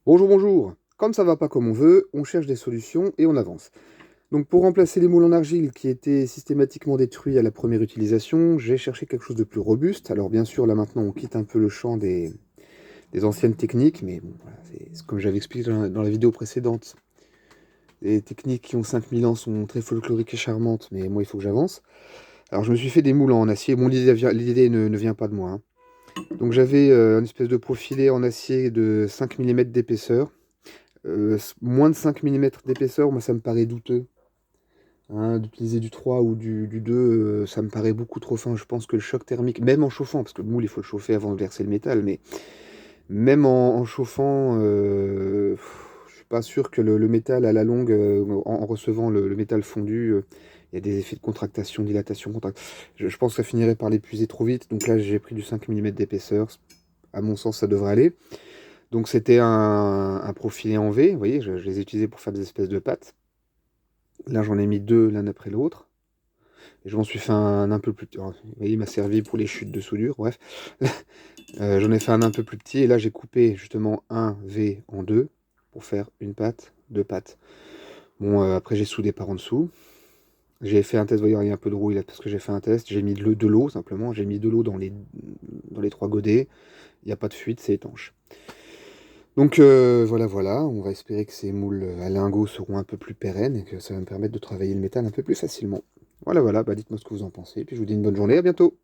Bonjour, bonjour. Comme ça va pas comme on veut, on cherche des solutions et on avance. Donc pour remplacer les moules en argile qui étaient systématiquement détruits à la première utilisation, j'ai cherché quelque chose de plus robuste. Alors bien sûr, là maintenant, on quitte un peu le champ des anciennes techniques, mais bon, voilà, c'est comme j'avais expliqué dans la vidéo précédente. Les techniques qui ont 5000 ans sont très folkloriques et charmantes, mais moi, il faut que j'avance. Alors je me suis fait des moules en acier. Bon, l'idée ne vient pas de moi, hein. Donc j'avais une espèce de profilé en acier de 5 mm d'épaisseur. Moins de 5 mm d'épaisseur, moi ça me paraît douteux, hein, d'utiliser du 3 ou du 2, ça me paraît beaucoup trop fin. Je pense que le choc thermique, même en chauffant, parce que le moule il faut le chauffer avant de verser le métal, mais même en chauffant, je suis pas sûr que le métal à la longue, en recevant le métal fondu, il y a des effets de contractation, dilatation, je pense que ça finirait par l'épuiser trop vite. Donc là j'ai pris du 5 mm d'épaisseur, à mon sens ça devrait aller. Donc c'était un profilé en V, vous voyez, je les ai utilisés pour faire des espèces de pâtes. Là j'en ai mis deux l'un après l'autre. Et je m'en suis fait un peu plus petit. Vous voyez, il m'a servi pour les chutes de soudure, bref. J'en ai fait un peu plus petit et là j'ai coupé justement un V en deux pour faire une pâte, deux pâtes. Bon, après j'ai soudé par en dessous. J'ai fait un test, vous voyez, il y a un peu de rouille là parce que j'ai fait un test. J'ai mis de l'eau simplement, j'ai mis de l'eau dans les trois godets. Il n'y a pas de fuite, c'est étanche. Donc voilà, voilà, on va espérer que ces moules à lingots seront un peu plus pérennes et que ça va me permettre de travailler le métal un peu plus facilement. Voilà, voilà, bah dites-moi ce que vous en pensez, puis je vous dis une bonne journée, à bientôt!